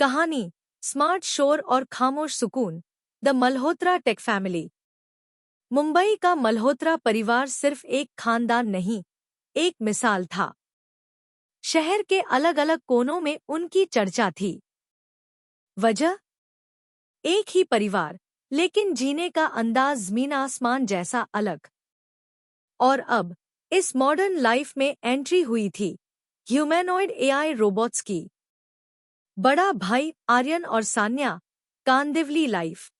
कहानी स्मार्ट शोर और खामोश सुकून, the Malhotra tech family. Mumbai का मल्होत्रा परिवार सिर्फ एक खानदान नहीं, एक मिसाल था। शहर के अलग अलग कोनों में उनकी चर्चा थी। वजह? एक ही परिवार, लेकिन जीने का अंदाज ज़मीन आसमान जैसा अलग। और अब इस मॉडर्न लाइफ में एंट्री हुई थी ह्यूमैनॉइड एआई रोबोट्स की। बड़ा भाई आर्यन और सान्या, कांदिवली लाइफ।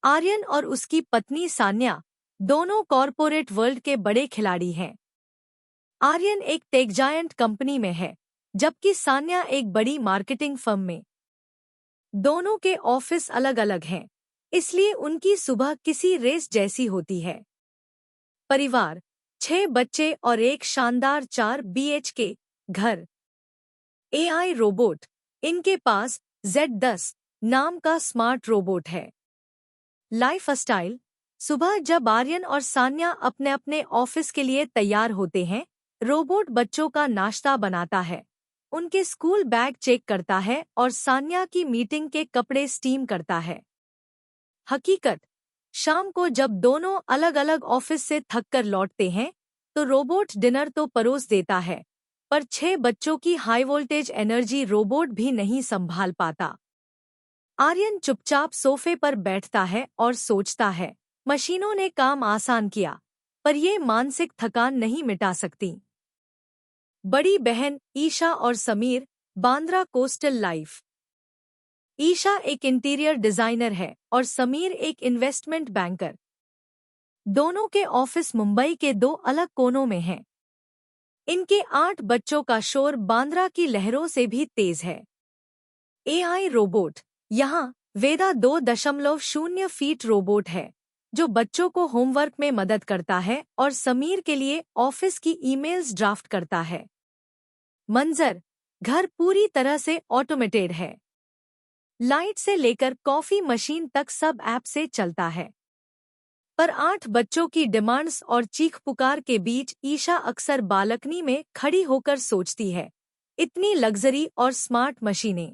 आर्यन और उसकी पत्नी सान्या दोनों कॉरपोरेट वर्ल्ड के बड़े खिलाड़ी हैं। आर्यन एक टेक जायंट कंपनी में है, जबकि सान्या एक बड़ी मार्केटिंग फर्म में। दोनों के ऑफिस अलग अलग हैं, इसलिए उनकी सुबह किसी रेस जैसी होती है। परिवार, 6 बच्चे और एक शानदार 4 BHK घर। एआई रोबोट, इनके पास Z10 नाम का स्मार्ट रोबोट है। लाइफस्टाइल, सुबह जब आर्यन और सान्या अपने अपने ऑफिस के लिए तैयार होते हैं, रोबोट बच्चों का नाश्ता बनाता है, उनके स्कूल बैग चेक करता है और सान्या की मीटिंग के कपड़े स्टीम करता है। हकीकत, शाम को जब दोनों अलग अलग ऑफिस से थककर लौटते हैं, तो रोबोट डिनर तो परोस देता है, पर 6 बच्चों की हाई वोल्टेज एनर्जी रोबोट भी नहीं संभाल पाता। आर्यन चुपचाप सोफे पर बैठता है और सोचता है, मशीनों ने काम आसान किया, पर ये मानसिक थकान नहीं मिटा सकती। बड़ी बहन ईशा और समीर, बांद्रा कोस्टल लाइफ। ईशा एक इंटीरियर डिजाइनर है और समीर एक इन्वेस्टमेंट बैंकर। दोनों के ऑफिस मुंबई के 2 अलग कोनों में हैं। इनके 8 बच्चों का शोर बांद्रा की लहरों से भी तेज है। एआई रोबोट, यहाँ वेदा 2.0 फीट रोबोट है, जो बच्चों को होमवर्क में मदद करता है और समीर के लिए ऑफिस की ईमेल्स ड्राफ्ट करता है। मंजर, घर पूरी तरह से ऑटोमेटेड है। लाइट से लेकर कॉफी मशीन तक सब ऐप से चलता है। पर 8 बच्चों की डिमांड्स और चीख पुकार के बीच ईशा अक्सर बालकनी में खड़ी होकर सोचती है, इतनी लग्जरी और स्मार्ट मशीनें,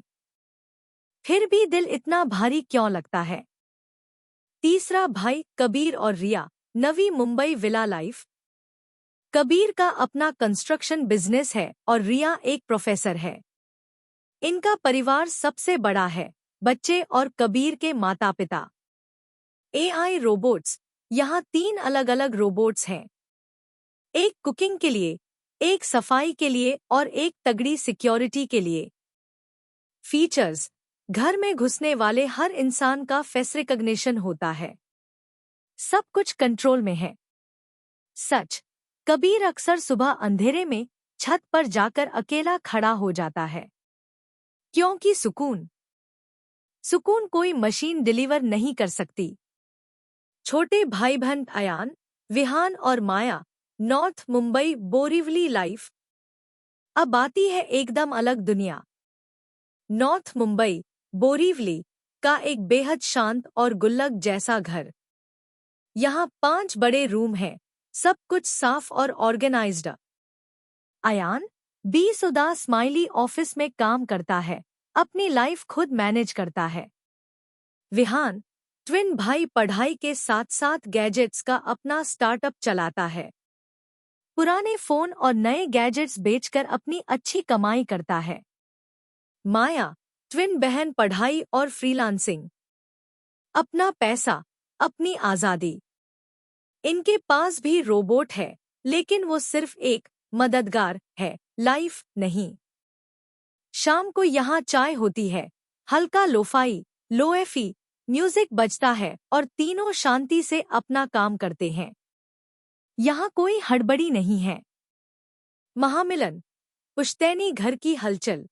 फिर भी दिल इतना भारी क्यों लगता है। तीसरा भाई कबीर और रिया, नवी मुंबई विला लाइफ। कबीर का अपना कंस्ट्रक्शन बिजनेस है और रिया एक प्रोफेसर है। इनका परिवार सबसे बड़ा है, बच्चे और कबीर के माता पिता। एआई रोबोट्स, यहाँ 3 अलग अलग रोबोट्स हैं। एक कुकिंग के लिए, एक सफाई के लिए और एक तगड़ी सिक्योरिटी के लिए। फीचर्स, घर में घुसने वाले हर इंसान का फेस रिकॉग्निशन होता है। सब कुछ कंट्रोल में है। सच, कबीर अक्सर सुबह अंधेरे में छत पर जाकर अकेला खड़ा हो जाता है। क्योंकि सुकून कोई मशीन डिलीवर नहीं कर सकती। छोटे भाई बहन अयान, विहान और माया, नॉर्थ मुंबई बोरीवली लाइफ। अब आती है एकदम अलग दुनिया। नॉर्थ मुंबई बोरीवली का एक बेहद शांत और गुल्लक जैसा घर। यहाँ 5 बड़े रूम हैं, सब कुछ साफ और ऑर्गेनाइज्ड। अयान 20 उदास स्माइली ऑफिस में काम करता है, अपनी लाइफ खुद मैनेज करता है। विहान, ट्विन भाई, पढ़ाई के साथ साथ गैजेट्स का अपना स्टार्टअप चलाता है। पुराने फोन और नए गैजेट्स बेचकर अपनी अच्छी कमाई करता है। माया, ट्विन बहन, पढ़ाई और फ्रीलांसिंग, अपना पैसा, अपनी आज़ादी। इनके पास भी रोबोट है, लेकिन वो सिर्फ एक मददगार है, लाइफ नहीं। शाम को यहाँ चाय होती है, हल्का लोफाई लोएफी म्यूजिक बजता है और तीनों शांति से अपना काम करते हैं। यहाँ कोई हड़बड़ी नहीं है। महामिलन, पुश्तैनी घर की हलचल।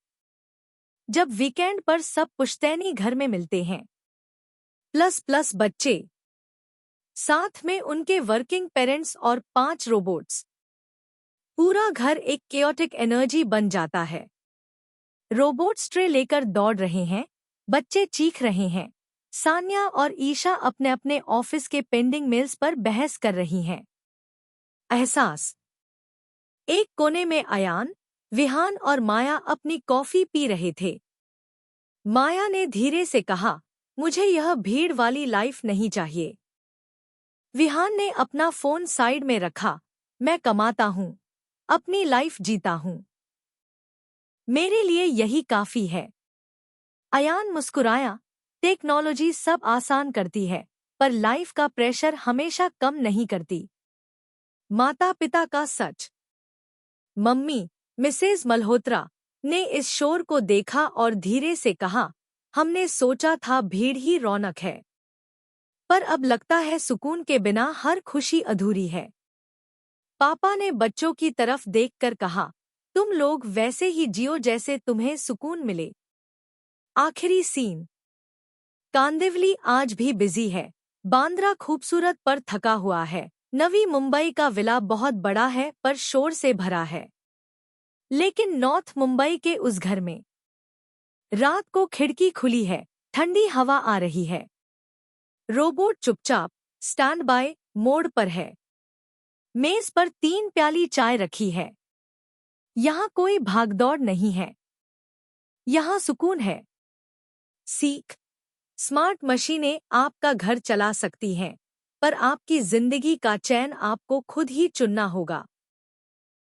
जब वीकेंड पर सब पुश्तैनी घर में मिलते हैं, प्लस बच्चे, साथ में उनके वर्किंग पेरेंट्स और 5 रोबोट्स, पूरा घर एक केओटिक एनर्जी बन जाता है। रोबोट्स ट्रे लेकर दौड़ रहे हैं, बच्चे चीख रहे हैं, सान्या और ईशा अपने अपने ऑफिस के पेंडिंग मेल्स पर बहस कर रही हैं। एहसास, एक कोने में अयान, विहान और माया अपनी कॉफी पी रहे थे। माया ने धीरे से कहा, मुझे यह भीड़ वाली लाइफ नहीं चाहिए। विहान ने अपना फोन साइड में रखा। मैं कमाता हूँ, अपनी लाइफ जीता हूँ, मेरे लिए यही काफी है। अयान मुस्कुराया। टेक्नोलॉजी सब आसान करती है, पर लाइफ का प्रेशर हमेशा कम नहीं करती। माता पिता का सच। मम्मी, मिसेज मल्होत्रा ने इस शोर को देखा और धीरे से कहा, हमने सोचा था भीड़ ही रौनक है, पर अब लगता है सुकून के बिना हर खुशी अधूरी है। पापा ने बच्चों की तरफ देखकर कहा, तुम लोग वैसे ही जियो जैसे तुम्हें सुकून मिले। आखिरी सीन। कांदिवली आज भी बिजी है। बांद्रा खूबसूरत पर थका हुआ है। नवी मुंबई का विला बहुत बड़ा है पर शोर से भरा है। लेकिन नॉर्थ मुंबई के उस घर में रात को खिड़की खुली है, ठंडी हवा आ रही है। रोबोट चुपचाप स्टैंड बाय मोड पर है। मेज पर 3 प्याली चाय रखी है। यहाँ कोई भागदौड़ नहीं है, यहाँ सुकून है। सीख। स्मार्ट मशीनें आपका घर चला सकती हैं, पर आपकी जिंदगी का चैन आपको खुद ही चुनना होगा।